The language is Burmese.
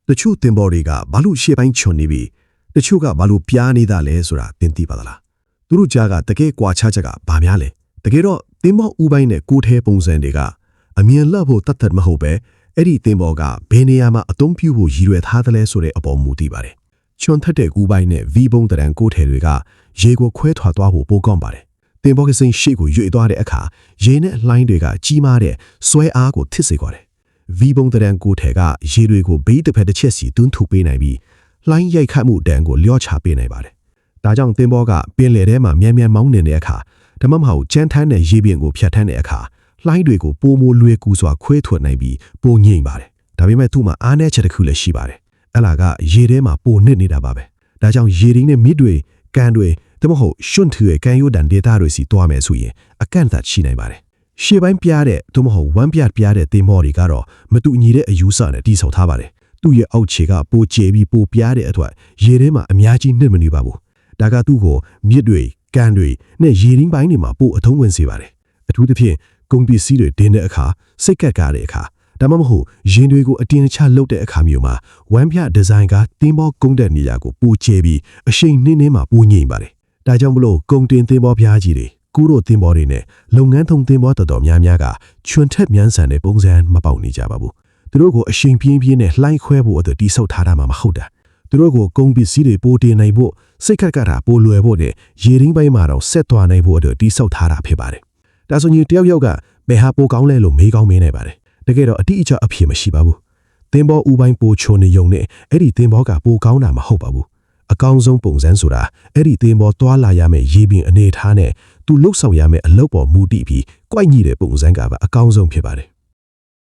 တချို့တင်ပေါ်တွေကဘာလို့ရှေ့ပိုင်းချွန်နေပြီတချို့ကဘာလို့ပြားနေတာလဲဆိုတာသင်သိပါသလားသူတို့ကြားကတကယ်ကွာခြားချက်ကဘာများလဲတကယ်တော့တင်ပေါ်ဥပိုင်းနဲ့ကိုထဲပုံစံတွေကအမြင်လှဖို့တတ်တတ်မဟုတ်ပဲအဲ့ဒီတင်ပေါ်ကဘယ်နေရာမှာအသုံးပြုဖို့ရည်ရွယ်ထားတယ်လဲဆိုတဲ့အပေါ်မူတည်ပါတယ်ချွန်ထက်တဲ့ကူပိုင်းနဲ့ V ပုံတရံကိုထဲတွေကရေကိုခွဲထွာသွားဖို့ပိုကောင်းပါတယ်တင်ပေါ်ကစိန်ရှေ့ကိုရွေ့သွားတဲ့အခါရေနဲ့လှိုင်းတွေကကြီးမားတဲ့ဆွဲအားကိုထစ်စေကြတယ် V ပုံတရံကိုထဲကရေတွေကိုဘေးတစ်ဖက်တစ်ချက်စီတွန်းထုတ်ပေးနိုင်ပြီးလှိုင်းရိုက်ခတ်မှုတန်ကိုလျှော့ချပေးနိုင်ပါတယ်ဒါကြောင့်တင်ပေါ်ကပင်လယ်ထဲမှာမြန်မြန်မောင်းနေတဲ့အခါဒါမှမဟုတ်ကြမ်းထမ်းတဲ့ရေပြင်ကိုဖြတ်ထမ်းတဲ့အခါလှိုင်းတွေကိုပိုမိုလွယ်ကူစွာခွဲထွက်နိုင်ပြီးပိုငြိမ်ပါတယ်ဒါပေမဲ့သူ့မှာအားနည်းချက်တစ်ခုလည်းရှိပါတယ်အဲ့ဒါကရေထဲမှာပိုနစ်နေတာပါပဲဒါကြောင့်ရေရင်းနဲ့မြစ်တွေကန်တွေဒါမှမဟုတ်ရှွန့်ထူရဲ့ကန်ရိုးတန်ဒေတာတွေစီတွားမယ်ဆိုရင်အကန့်အသတ်ရှိနိုင်ပါတယ်ရှေ့ပိုင်းပြားတဲ့ဒါမှမဟုတ်ဝမ်းပြပြားတဲ့တင်မော်တွေကတော့မတူညီတဲ့အယူဆနဲ့တိဆောက်ထားပါတယ်သူ့ရဲ့အောက်ခြေကပိုကျဲပြီးပိုပြားတဲ့အတွက်ရေထဲမှာအများကြီးနှိမ့်မနေပါဘူးဒါကသူ့ကိုမြစ်တွေကန်တွေနဲ့ရေရင်းပိုင်းတွေမှာပိုအထုံးဝင်စေပါတယ်အထူးသဖြင့်ကုန်ပစ္စည်းတွေတင်တဲ့အခါစိတ်ကပ်ကားတဲ့အခါဒါမှမဟုတ်ရင်တွေကိုအတင်းချလုပ်တဲ့အခါမျိုးမှာဝမ်းပြဒီဇိုင်းကတင်းဘောကုန်းတဲ့နေရာကိုပိုကျဲပြီးအရှိန်နှင်းနှင်းမှာပိုငြိမ်ပါတယ်ဒါကြောင့်မလို့ကုန်တင်တင်းဘောပြားကြီးတွေကူးတို့တင်းဘောတွေနဲ့လုပ်ငန်းထုံတင်းဘောတော်တော်များများကချွန်ထက်မြန်ဆန်တဲ့ပုံစံမပေါက်နေကြပါဘူးသူတို့ကိုအရှိန်ပြင်းပြင်းနဲ့လှိုင်းခွဲဖို့အတွက်တိဆောက်ထားတာမှမဟုတ်တာသူတို့ကိုကုန်ပစ္စည်းတွေပိုတင်နိုင်ဖို့စိတ်ကပ်ကတာပိုလွယ်ဖို့နဲ့ရေရင်းပိုင်းမှာတော့ဆက်သွားနိုင်ဖို့အတွက်တိဆောက်ထားတာဖြစ်ပါတယ်ဒါဆိုရင်တယောက်ကဘယ်ဟာပိုကောင်းလဲလို့မေးကောင်းမေးနိုင်ပါတယ်တကယ်တော့အတိအကျအဖြေမရှိပါဘူးတင်ဘောဥပိုင်းပိုချုံနေုံနဲ့အဲ့ဒီတင်ဘောကပိုကောင်းတာမဟုတ်ပါဘူးအကောင်းဆုံးပုံစံဆိုတာအဲ့ဒီတင်ဘောသွားလာရမယ့်ရေပြင်အနေထားနဲ့သူလှုပ်ဆောင်ရမယ့်အလုပ်ပေါ်မူတည်ပြီးကြွိုက်ညိတဲ့ပုံစံကပါအကောင်းဆုံးဖြစ်ပါတယ်